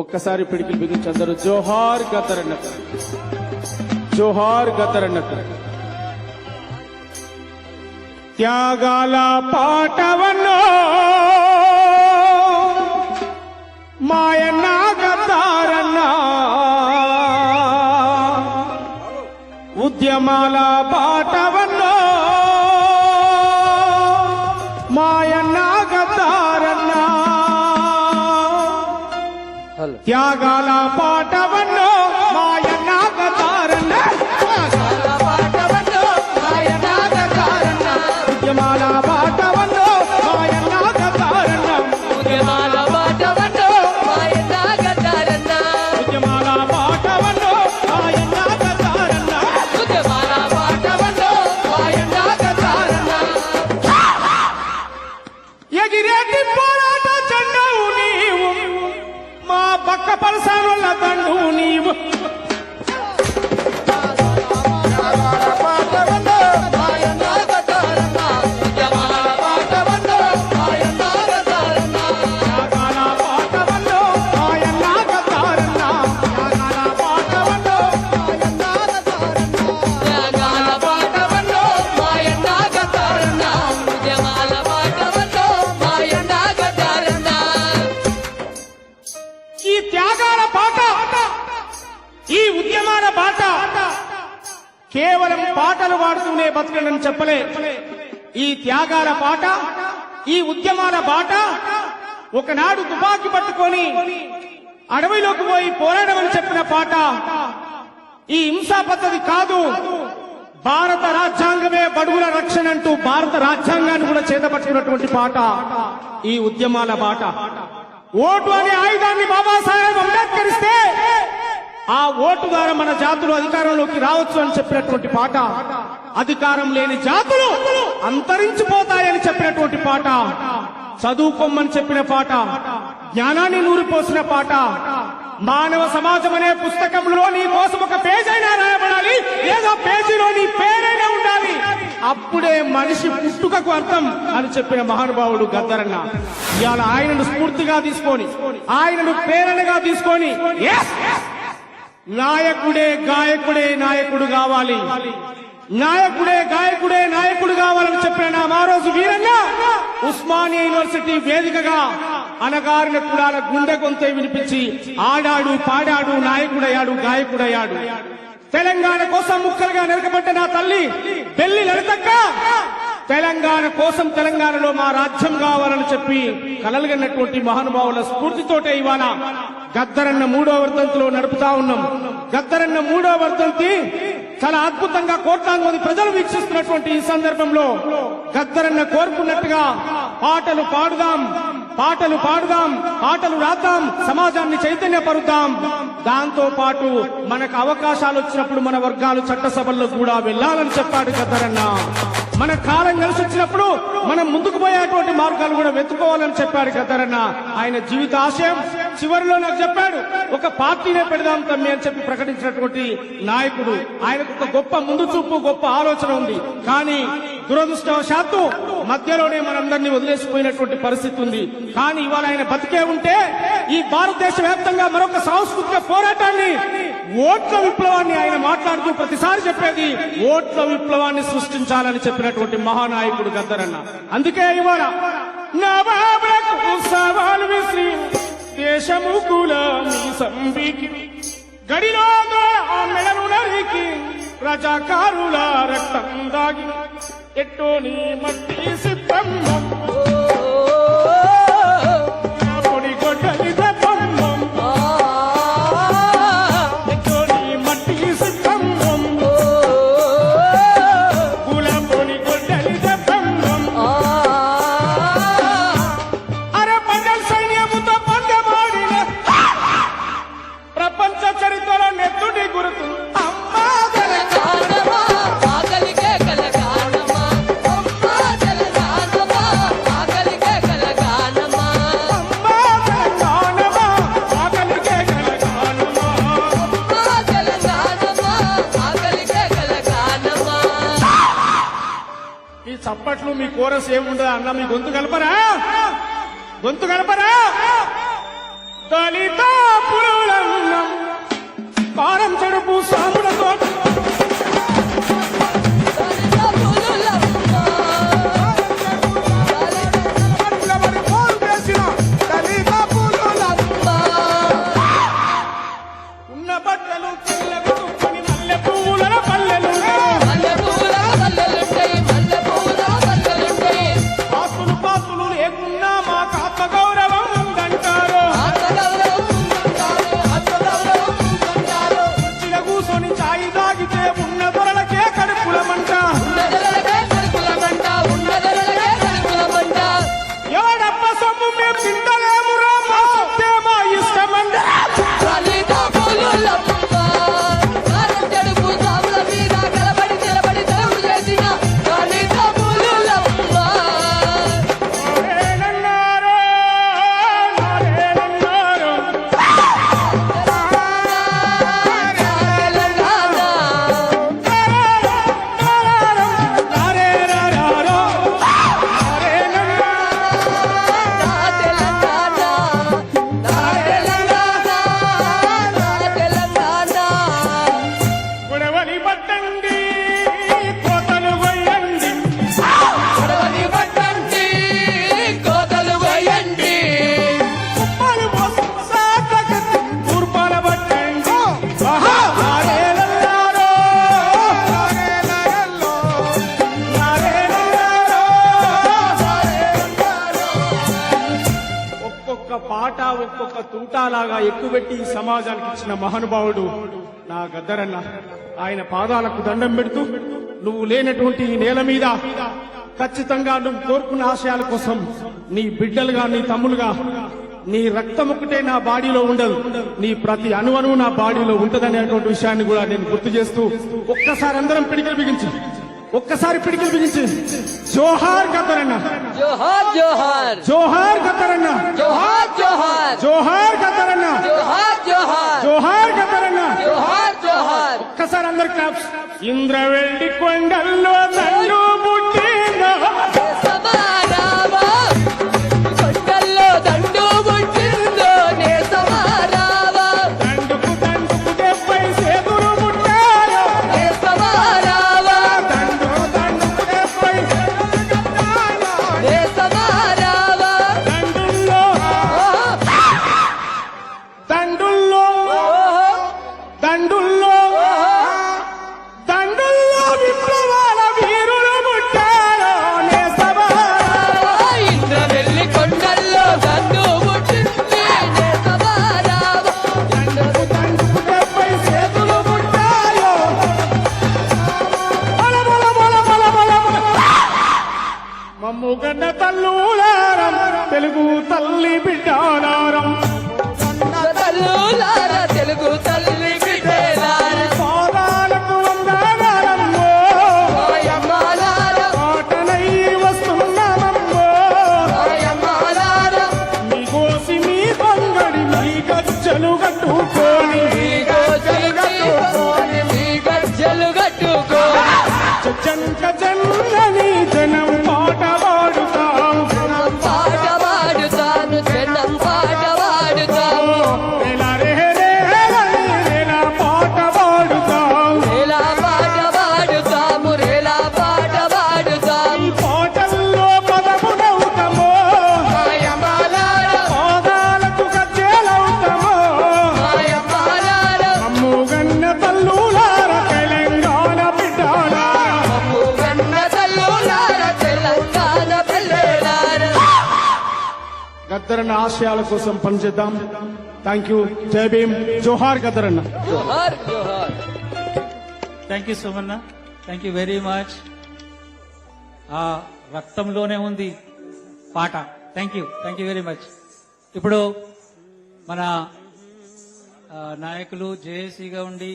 ఒక్కసారి పిడికిలు బిగించి అందరూ జోహార్ గద్దరన్నకు, జోహార్ గద్దరన్నకు. త్యాగాల పాటవన్నో మాయన్న గద్దారన్న, ఉద్యమాల బాటవన్నో మాయన్న గద్దారన్న, త్యాగాల పాటవన్నో మాయన్న గద్దారన్న, ఉద్యమాల బాటవన్నో మాయన్న గద్దారన్న, ఉద్యమాల బాటవన్నో మాయన్న గద్దారన్న, ఉద్యమాల బాటవన్నో మాయన్న గద్దారన్న, ఉద్యమాల బాటవన్నో మాయన్న గద్దారన్న. ఎగిరేటి పోరాట చెండవు నీవు, మా పక్క పలసానుల దండు నీవు. మాయన్న గద్దారన్న, ఉద్యమాల బాటవన్నో మాయన్న గద్దారన్న, త్యాగాల పాటవన్నో మాయన్న గద్దారన్న, త్యాగాల పాటవన్నో మాయన్న గద్దారన్న. త్యాగాల బాటవన్నో మాయన్న గద్దారన్న, ఉద్యమాల బాటవన్నో మాయన్న గద్దారన్న. ఈ త్యాగాల పాట, ఈ ఉద్యమాల బాట కేవలం పాటలు పాడుతూనే బతకనని చెప్పలే. ఈ త్యాగాల పాట, ఈ ఉద్యమాల బాట ఒకనాడు తుపాకీ పట్టుకొని అడవిలోకి పోయి పోరాడమని చెప్పిన పాట. ఈ హింసా పద్ధతి కాదు, భారత రాజ్యాంగమే బడుగుల రక్షణ అంటూ భారత రాజ్యాంగాన్ని కూడా చేతపట్టుకున్నటువంటి పాట ఈ ఉద్యమాల బాట. ఓటు అనే ఆయుధాన్ని బాబాసాహెబ్ అంబేద్కర్ ఇస్తే ఆ ఓటు ద్వారా మన జాతులు అధికారంలోకి రావచ్చు అని చెప్పినటువంటి పాట. అధికారం లేని జాతులు అంతరించిపోతాయని చెప్పినటువంటి పాట. చదువుకోమని చెప్పిన పాట, జ్ఞానాన్ని నూరిపోసిన పాట. మానవ సమాజం అనే పుస్తకంలో నీ కోసం ఒక పేజీ అయినా రాయబడాలి, లేదా పేజీలో నీ పేరైనా ఉండాలి, అప్పుడే మనిషి పుట్టుకకు అర్థం అని చెప్పిన మహానుభావుడు గద్దరన్న. ఇవాళ ఆయనను స్ఫూర్తిగా తీసుకొని, ఆయనను ప్రేరణగా తీసుకొని నాయకుడే గాయకుడే నాయకుడు కావాలి, నాయకుడే గాయకుడే నాయకుడు కావాలని చెప్పిన ఆ రోజు వీరన్న ఉస్మానియా యూనివర్సిటీ వేదికగా అనగారిన కులాల గుండె గొంతే వినిపించి ఆడాడు, పాడాడు, నాయకుడయ్యాడు, గాయకుడయ్యాడు. తెలంగాణ కోసం ముక్కలుగా నరకబడ్డ నా తల్లి పెళ్లి లలితక్క తెలంగాణ కోసం, తెలంగాణలో మా రాజ్యం కావాలని చెప్పి కలలుగన్నటువంటి మహానుభావుల స్ఫూర్తితోటే ఇవాళ గద్దరన్న 3వ వర్ధంతిలో నడుపుతా ఉన్నాం. గద్దరన్న 3వ వర్ధంతి చాలా అద్భుతంగా కోట్లాది మంది ప్రజలు వీక్షిస్తున్నటువంటి ఈ సందర్భంలో గద్దరన్న కోరుకున్నట్టుగా పాటలు పాడుదాం, పాటలు పాడుదాం, పాటలు రాద్దాం, సమాజాన్ని చైతన్యపరుద్దాం. దాంతో పాటు మనకు అవకాశాలు వచ్చినప్పుడు మన వర్గాలు చట్టసభల్లో కూడా వెళ్లాలని చెప్పాడు గద్దరన్న. మన కాలం కలిసి వచ్చినప్పుడు మనం ముందుకు పోయేటువంటి మార్గాలు కూడా వెతుకోవాలని చెప్పాడు గద్దరన్న. ఆయన జీవిత ఆశయం చివరిలో నాకు చెప్పాడు, ఒక పార్టీనే పెడదాం తమ్మి అని చెప్పి ప్రకటించినటువంటి నాయకుడు. ఆయనకు ఒక గొప్ప ముందు చూపు, గొప్ప ఆలోచన ఉంది. కానీ దురదృష్టవశాత్తు మధ్యలోనే మనందరినీ వదిలేసిపోయినటువంటి పరిస్థితి ఉంది. కానీ ఇవాళ ఆయన బతికే ఉంటే ఈ భారతదేశ వ్యాప్తంగా మరొక సాంస్కృతిక పోరాటాన్ని, ఓట్ల విప్లవాన్ని ఆయన మాట్లాడుతూ ప్రతిసారి చెప్పేది ఓట్ల విప్లవాన్ని సృష్టించాలని చెప్పినటువంటి మహానాయకుడు గద్దరన్న. అందుకే ఇవాళ నవాబులకు సవాలు విసిరి దేశము కులాన్ని సంబికి గడిలో మెడలు నరికి రజాకారుల రక్తం దాగి ఎట్టోని మట్టి సిద్ధమ్మ పొడి గొడ్డలి దెబ్బమ్మ ఎట్టోని మట్టి సిద్ధమ్మ కుల పొడి గొడ్డలి దెబ్బమ్మ అరే పంజల్ సైన్యముతో పందెమాడిన ప్రపంచ చరిత్రలో నెత్తుడి గుర్తు అమ్మా తెలంగాణమా, ఆకలికే కలగానమా, అమ్మా తెలంగాణమా, ఆకలికే కలగానమా, అమ్మా తెలంగాణమా, ఆకలికే కలగానమా. అమ్మా తెలంగాణమా, ఆకలికే కలగానమా. ఈ చప్పట్లు మీ కోరస్ ఏముండదా అన్న, మీ గొంతు కలపరా, గొంతు కలపరా. దళిత ఒక్కొక్క తుంటాలాగా ఎక్కువెట్టి ఈ సమాజానికి ఇచ్చిన మహానుభావుడు నా గద్దరన్న. ఆయన పాదాలకు దండం పెడుతూ నువ్వు లేనటువంటి ఈ నేల మీద ఖచ్చితంగా నువ్వు కోరుకున్న ఆశయాల కోసం నీ బిడ్డలుగా, నీ తమ్ములుగా, నీ రక్తం ఒకటే నా బాడీలో ఉండదు, నీ ప్రతి అణువణువు నా బాడీలో ఉంటదనేటువంటి విషయాన్ని కూడా నేను గుర్తు చేస్తూ ఒక్కసారి అందరం పిడికిలు బిగించి జోహార్ గద్దరన్న, జోహార్ జోహార్ జోహార్ గద్దరన్న, జోహార్ జోహార్ జోహార్ గద్దరన్న, జోహార్ జోహార్ జోహార్ గద్దరన్న. జోహార్ జోహార్ ఒక్కసారి అందరు క్లాప్స్. ఇంద్రవెల్లి కొండల్లో దండు పుట్టిందో, సమారావా కొండల్లో దండు పుట్టిందో నే సమారావా దండుకు 70 సేతులు పుట్టారో, నే సమారావా దండుకు 70 సేతులు పుట్టారో. నే సమారావా దండుల్లో దండుల్లో దండుల్లో దండుల్లో విప్లవాల వీరులు పుట్టారో, నే సమారావా. ఇంద్రవెల్లి కొండల్లో దండు పుట్టింది నే సమారావా దండుకు 70 సేతులు పుట్టారో. బల బల బల బల బల బల. మమ్ము గన్న తల్లులారం, తెలుగు తల్లి బిడ్డాలారం, తల్లులార తెలుగు తల్లి బిడ్డలార పాదాలకు వందనాలమ్మో, మాయమ్మాలార పాటనై వస్తున్నామమ్మో. మాయమ్మాలార మీ కోసి మీ కొంగడి మీ గజ్జలు కట్టుకొని, మీ గజ్జలు కట్టుకోని చచ్చంక జన్నని జనం పాట పాడుతాం. జనం పాట పాడుతాను జనం పాట పాడుతాము ఎలా రే రే రే ఎలా పాట పాడుతాం. రేలా పాట పాడుతాము రేలా పాట పాడుతాము ఈ పాటల్లో పదమునవుతామో, మాయమ్మాలార పాదాలకు గజ్జెలవుతామో. మాయమ్మాలార అమ్ము గన్న తల్లులార, తెలంగాణ బిడ్డాలార, కన్న తల్లులార తెలంగాణ పిల్లలార గద్దరన్న ఆశయాల కోసం పనిచేద్దాం. Thank you. జై భీమ్. జోహార్ గద్దరన్న. జోహార్ జోహార్ thank you Somanna, thank you very much. ఆ రక్తంలోనే ఉంది పాట. Thank you very much. ఇప్పుడు మన నాయకులు జేఏసీగా ఉండి